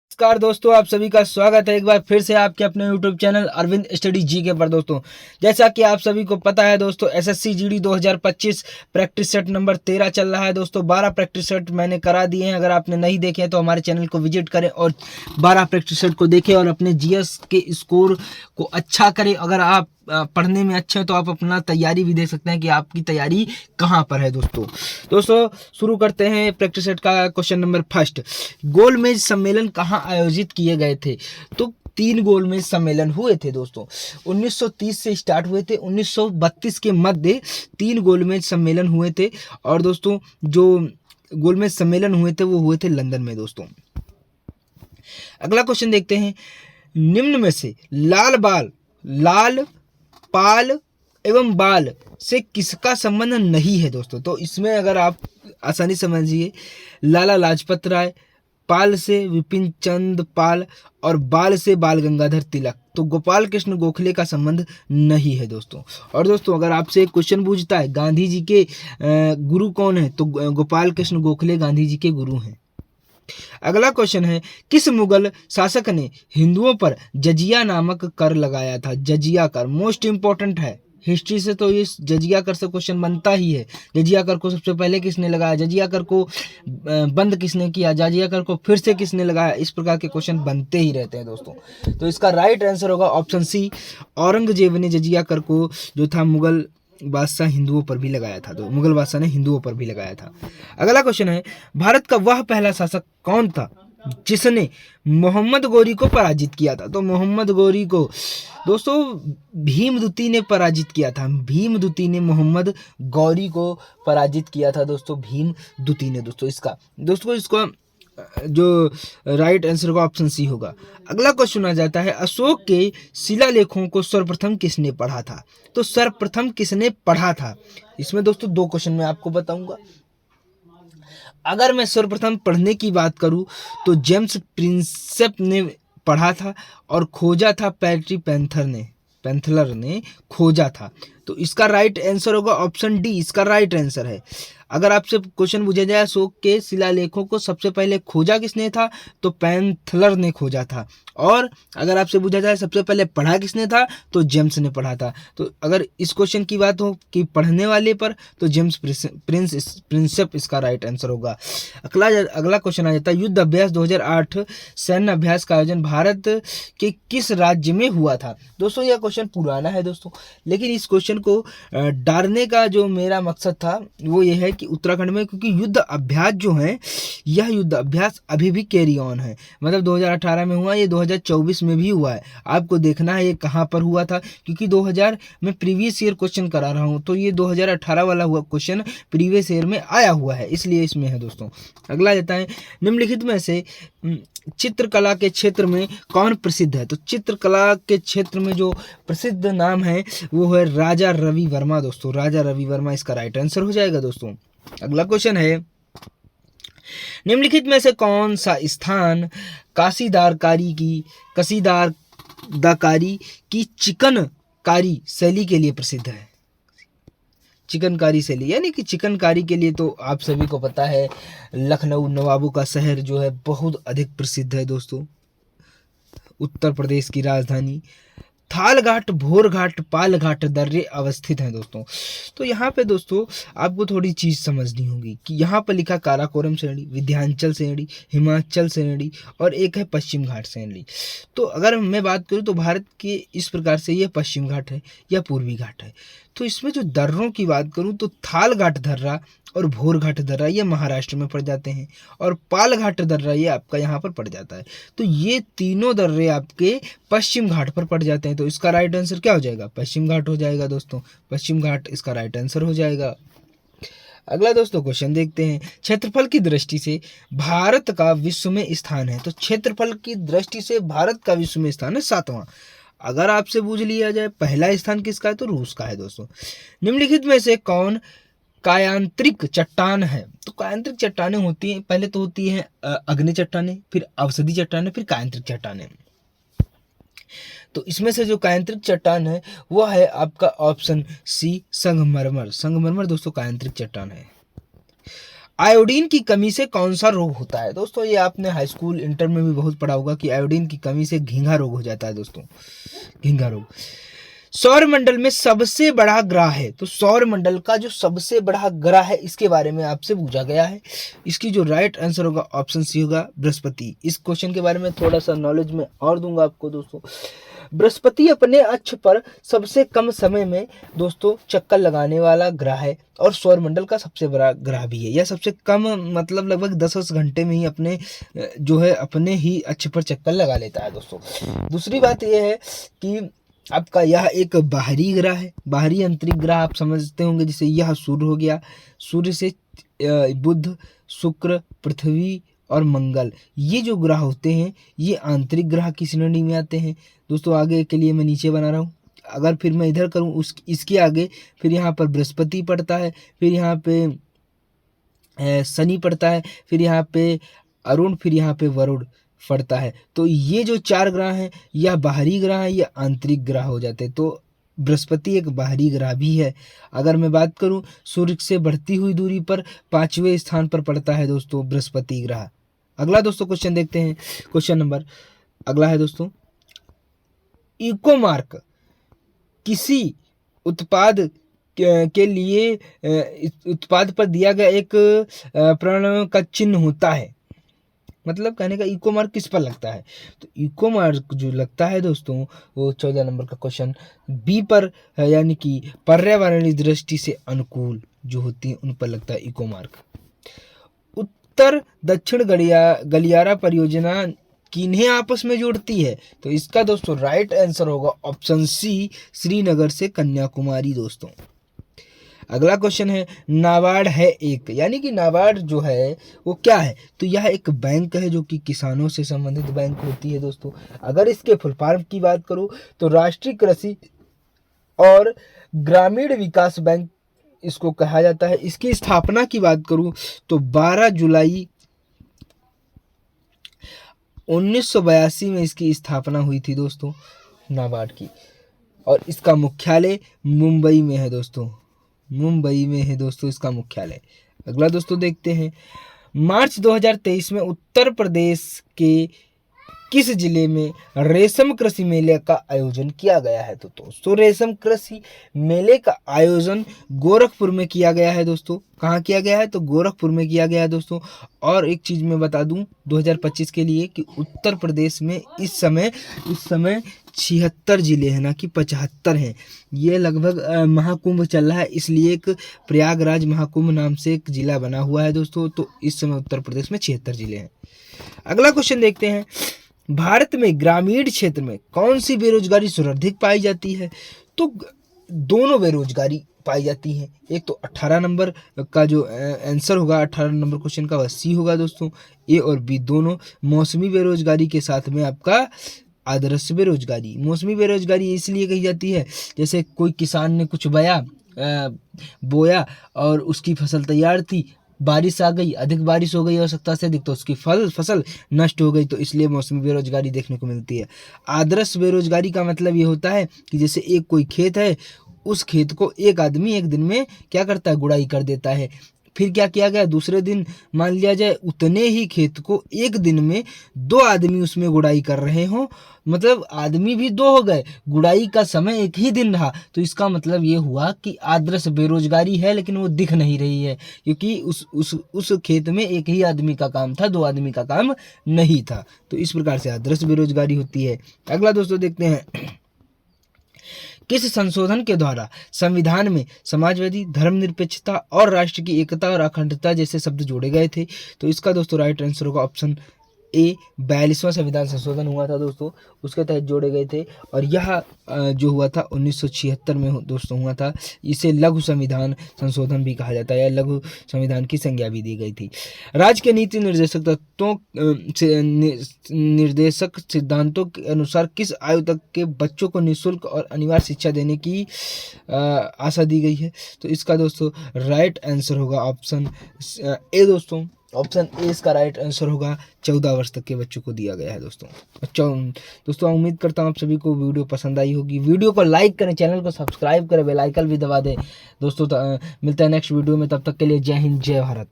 नमस्कार दोस्तों, आप सभी का स्वागत है एक बार फिर से आपके अपने YouTube channel Arvind study GK पर। दोस्तों, जैसा कि आप सभी को पता है दोस्तों, SSC GD 2025 practice set number 13 चल रहा है। दोस्तों 12 प्रैक्टिस सेट मैंने करा दिए हैं। अगर आपने नहीं देखे हैं तो हमारे चैनल को विजिट करें और 12 प्रैक्टिस सेट को देखें और अपने जीएस के स्कोर को अच्छा करें। अगर आप पढ़ने में अच्छे हैं तो आप अपना तैयारी भी देख सकते हैं कि आपकी तैयारी कहाँ पर है। दोस्तों शुरू करते हैं प्रैक्टिस सेट का क्वेश्चन नंबर फर्स्ट। गोलमेज सम्मेलन कहाँ आयोजित किए गए थे? तो 3 गोलमेज सम्मेलन हुए थे दोस्तों। 1930 से स्टार्ट हुए थे, 1932 के मध्य 3 गोलमेज सम्मेलन हुए थे। और दोस्तों जो गोलमेज सम्मेलन हुए थे वो हुए थे लंदन में। दोस्तों अगला क्वेश्चन देखते हैं। निम्न में से लाल पाल एवं बाल से किसका संबंध नहीं है? दोस्तों तो इसमें अगर आप आसानी समझिए, लाला लाजपत राय, पाल से विपिन चंद पाल और बाल से बाल गंगाधर तिलक। तो गोपाल कृष्ण गोखले का संबंध नहीं है दोस्तों। और दोस्तों अगर आपसे एक क्वेश्चन पूछता है गांधी जी के गुरु कौन है, तो गोपाल कृष्ण गोखले गांधी जी के गुरु हैं। अगला क्वेश्चन है, किस मुगल शासक ने हिंदुओं पर जजिया नामक कर लगाया था? जजिया कर मोस्ट इंपॉर्टेंट है। हिस्ट्री से तो ये जजिया कर से क्वेश्चन बनता ही है। जजिया कर को सबसे पहले किसने लगाया, जजिया कर को बंद किसने किया, जजिया कर को फिर से किसने लगाया, इस प्रकार के क्वेश्चन बनते ही रहते हैं दोस्तों। तो इसका राइट आंसर होगा ऑप्शन सी, औरंगजेब ने जजिया कर को जो था मुगल बादशाह हिंदुओं पर भी लगाया था। तो मुगल बादशाह ने हिंदुओं पर भी लगाया था। अगला क्वेश्चन है, भारत का वह पहला शासक कौन था जिसने मोहम्मद गौरी को पराजित किया था? तो मोहम्मद गौरी को दोस्तों भीमदूती ने पराजित किया था। भीमदूती ने मोहम्मद गौरी को पराजित किया था दोस्तों, भीमदूती ने। दोस्तों इसको जो राइट आंसर होगा ऑप्शन सी होगा। अगला क्वेश्चन आ जाता है, अशोक के शिलालेखों को सर्वप्रथम किसने पढ़ा था? तो सर्वप्रथम किसने पढ़ा था, इसमें दोस्तों 2 क्वेश्चन मैं आपको बताऊंगा। अगर मैं सर्वप्रथम पढ़ने की बात करूं तो जेम्स प्रिंसेप ने पढ़ा था और खोजा था पैट्री पैंथलर ने खोजा था। तो इसका राइट आंसर होगा ऑप्शन डी, इसका राइट आंसर है। अगर आपसे क्वेश्चन पूछा जाए अशोक के शिलालेखों को सबसे पहले खोजा किसने था, तो पैंथलर ने खोजा था। और अगर आपसे पूछा जाए सबसे पहले पढ़ा किसने था, तो जेम्स ने पढ़ा था। तो अगर इस क्वेश्चन की बात हो कि पढ़ने वाले पर, तो जेम्स प्रिंसेप इसका राइट आंसर होगा। अगला क्वेश्चन आ जाता है, युद्ध अभ्यास 2008 सैन्य अभ्यास का आयोजन भारत के किस राज्य में हुआ था? दोस्तों यह क्वेश्चन पुराना है दोस्तों, लेकिन इस क्वेश्चन को डालने का जो मेरा मकसद था वो ये है कि उत्तराखंड में, क्योंकि युद्ध अभ्यास जो है, यह युद्ध अभ्यास अभी भी कैरी ऑन है। मतलब 2018 में हुआ, ये 2024 में भी हुआ है। आपको देखना है ये कहाँ पर हुआ था, क्योंकि 2000 में प्रीवियस ईयर क्वेश्चन करा रहा हूँ, तो ये 2018 वाला हुआ क्वेश्चन प्रीवियस ईयर में आया हुआ है, इसलिए इसमें है दोस्तों। अगला जाता है, निम्नलिखित में से चित्रकला के क्षेत्र में कौन प्रसिद्ध है? तो चित्रकला के क्षेत्र में जो प्रसिद्ध नाम है वो है राजा रवि वर्मा। दोस्तों राजा रवि वर्मा इसका राइट आंसर हो जाएगा दोस्तों। अगला क्वेश्चन है, निम्नलिखित में से कौन सा स्थान कसीदाकारी की चिकनकारी शैली के लिए प्रसिद्ध है? चिकनकारी शैली यानी कि चिकनकारी के लिए तो आप सभी को पता है, लखनऊ नवाबों का शहर जो है बहुत अधिक प्रसिद्ध है दोस्तों। उत्तर प्रदेश की राजधानी थाल घाट, भोर घाट, पाल घाट दर्रे अवस्थित हैं दोस्तों। तो यहाँ पे दोस्तों आपको थोड़ी चीज़ समझनी होगी कि यहाँ पर लिखा काराकोरम श्रेणी, विंध्याचल श्रेणी, हिमाचल श्रेणी और एक है पश्चिम घाट श्रेणी। तो अगर मैं बात करूँ तो भारत के इस प्रकार से ये पश्चिम घाट है या पूर्वी घाट है। तो इसमें जो दर्रों की बात करूँ तो थाल घाट दर्रा और भोर घाट दर्रा ये महाराष्ट्र में पड़ जाते हैं, और पाल घाट दर्रा ये आपका यहाँ पर पड़ जाता है। तो ये तीनों दर्रे आपके पश्चिम घाट पर पड़ जाते हैं। तो इसका राइट आंसर क्या हो जाएगा? पश्चिम घाट हो जाएगा दोस्तों। पश्चिम घाट इसका राइट आंसर हो जाएगा। अगला दोस्तों क्वेश्चन देखते हैं, क्षेत्रफल की दृष्टि से भारत का विश्व में स्थान है? तो क्षेत्रफल की दृष्टि से भारत का विश्व में स्थान है 7वां। अगर आपसे पूछ लिया जाए पहला स्थान किसका है, तो रूस का है दोस्तों। निम्नलिखित में से कौन कायांतरिक चट्टान है? तो कायांतरिक चट्टानें होती हैं, पहले तो होती हैं अग्नि चट्टानें, फिर अवसादी चट्टानें, फिर कायांतरिक चट्टानें। तो इसमें से जो कायांतरिक चट्टान है वह है आपका ऑप्शन सी, संगमरमर। संगमरमर दोस्तों कायांतरिक चट्टान है। आयोडीन की कमी से कौन सा रोग होता है? दोस्तों ये आपने हाई स्कूल इंटर में भी बहुत पढ़ा होगा कि आयोडीन की कमी से घींघा रोग हो जाता है दोस्तों, घींघा रोग। सौरमंडल में सबसे बड़ा ग्रह है, तो सौरमंडल का जो सबसे बड़ा ग्रह है इसके बारे में आपसे पूछा गया है। इसकी जो राइट आंसर होगा ऑप्शन सी होगा बृहस्पति। इस क्वेश्चन के बारे में थोड़ा सा नॉलेज में और दूंगा आपको दोस्तों। बृहस्पति अपने अक्ष पर सबसे कम समय में दोस्तों चक्कर लगाने वाला ग्रह है और सौरमंडल का सबसे बड़ा ग्रह भी है। यह सबसे कम मतलब लगभग 10 घंटे में ही अपने जो है अपने ही अक्ष पर चक्कर लगा लेता है दोस्तों। दूसरी बात यह है कि आपका यह एक बाहरी ग्रह है, बाहरी आंतरिक ग्रह आप समझते होंगे। जैसे यह सूर्य हो गया, सूर्य से बुध, शुक्र, पृथ्वी और मंगल, ये जो ग्रह होते हैं ये आंतरिक ग्रह की श्रेणी में आते हैं दोस्तों। आगे के लिए मैं नीचे बना रहा हूँ, अगर फिर मैं इधर करूँ इसके आगे फिर यहाँ पर बृहस्पति पड़ता है, फिर यहाँ पे शनि पड़ता है, फिर यहाँ पे अरुण, फिर यहाँ पे वरुण पड़ता है। तो ये जो 4 ग्रह हैं यह बाहरी ग्रह है, यह आंतरिक ग्रह हो जाते हैं। तो बृहस्पति एक बाहरी ग्रह भी है। अगर मैं बात करूं सूर्य से बढ़ती हुई दूरी पर 5वें स्थान पर पड़ता है दोस्तों बृहस्पति ग्रह। अगला दोस्तों क्वेश्चन देखते हैं। क्वेश्चन नंबर अगला है दोस्तों, इकोमार्क किसी उत्पाद के लिए उत्पाद पर दिया गया एक प्रण का चिन्ह होता है। मतलब कहने का इको मार्क किस पर लगता है? तो इको मार्क जो लगता है दोस्तों वो 14 नंबर का क्वेश्चन बी पर, यानी कि पर्यावरणीय दृष्टि से अनुकूल जो होती है उन पर लगता है इको मार्क। उत्तर दक्षिण गलियारा परियोजना किन्हें आपस में जोड़ती है? तो इसका दोस्तों राइट आंसर होगा ऑप्शन सी, श्रीनगर से कन्याकुमारी दोस्तों। अगला क्वेश्चन है, नाबार्ड है एक, यानी कि नाबार्ड जो है वो क्या है? तो यह एक बैंक है जो कि किसानों से संबंधित बैंक होती है दोस्तों। अगर इसके फुल फॉर्म की बात करूं तो राष्ट्रीय कृषि और ग्रामीण विकास बैंक इसको कहा जाता है। इसकी स्थापना की बात करूं तो 12 जुलाई 1982 में इसकी स्थापना हुई थी दोस्तों नाबार्ड की, और इसका मुख्यालय मुंबई में है दोस्तों, मुंबई में है दोस्तों इसका मुख्यालय। अगला दोस्तों देखते हैं, मार्च 2023 में उत्तर प्रदेश के किस जिले में रेशम कृषि मेले का आयोजन किया गया है? तो दोस्तों रेशम कृषि मेले का आयोजन गोरखपुर में किया गया है दोस्तों। कहाँ किया गया है? तो गोरखपुर में किया गया है दोस्तों। और एक चीज मैं बता दूं 2025 के लिए कि उत्तर प्रदेश में इस समय 76 जिले हैं, ना कि 75 हैं। ये लगभग महाकुंभ चल रहा है, इसलिए एक प्रयागराज महाकुंभ नाम से एक जिला बना हुआ है दोस्तों। तो इस समय उत्तर प्रदेश में 76 जिले हैं। अगला क्वेश्चन देखते हैं, भारत में ग्रामीण क्षेत्र में कौन सी बेरोजगारी सर्वाधिक पाई जाती है? तो दोनों बेरोजगारी पाई जाती है। एक तो 18 नंबर का जो आंसर होगा 18 नंबर क्वेश्चन का वह सी होगा दोस्तों, ए और बी दोनों। मौसमी बेरोजगारी के साथ में आपका आदर्श बेरोजगारी। मौसमी बेरोजगारी इसलिए कही जाती है जैसे कोई किसान ने कुछ बोया और उसकी फसल तैयार थी, बारिश आ गई, अधिक बारिश हो गई आवश्यकता से अधिक, तो उसकी फसल नष्ट हो गई, तो इसलिए मौसमी बेरोजगारी देखने को मिलती है। आदर्श बेरोजगारी का मतलब ये होता है कि जैसे एक कोई खेत है, उस खेत को एक आदमी एक दिन में क्या करता है, गुड़ाई कर देता है। फिर क्या किया गया, दूसरे दिन मान लिया जाए उतने ही खेत को एक दिन में 2 आदमी उसमें गुड़ाई कर रहे हो, मतलब आदमी भी 2 हो गए, गुड़ाई का समय एक ही दिन रहा। तो इसका मतलब ये हुआ कि आदर्श बेरोजगारी है, लेकिन वो दिख नहीं रही है क्योंकि उस खेत में एक ही आदमी का काम था, 2 आदमी का काम नहीं था। तो इस प्रकार से आदर्श बेरोजगारी होती है। अगला दोस्तों देखते हैं, किस संशोधन के द्वारा संविधान में समाजवादी, धर्मनिरपेक्षता और राष्ट्र की एकता और अखंडता जैसे शब्द जोड़े गए थे? तो इसका दोस्तों राइट आंसर होगा ऑप्शन ए, 42वां संविधान संशोधन हुआ था दोस्तों, उसके तहत जोड़े गए थे। और यह जो हुआ था 1976 में दोस्तों हुआ था। इसे लघु संविधान संशोधन भी कहा जाता है, या लघु संविधान की संज्ञा भी दी गई थी। राज्य के नीति निर्देशक तत्वों निर्देशक सिद्धांतों के अनुसार किस आयु तक के बच्चों को निःशुल्क और अनिवार्य शिक्षा देने की आशा दी गई है? तो इसका दोस्तों राइट आंसर होगा ऑप्शन ए दोस्तों। ऑप्शन ए इसका राइट आंसर होगा, 14 वर्ष तक के बच्चों को दिया गया है दोस्तों। दोस्तों उम्मीद करता हूँ आप सभी को वीडियो पसंद आई होगी। वीडियो को लाइक करें, चैनल को सब्सक्राइब करें, बेल आइकन भी दबा दें दोस्तों। मिलता है नेक्स्ट वीडियो में, तब तक के लिए जय हिंद, जय भारत।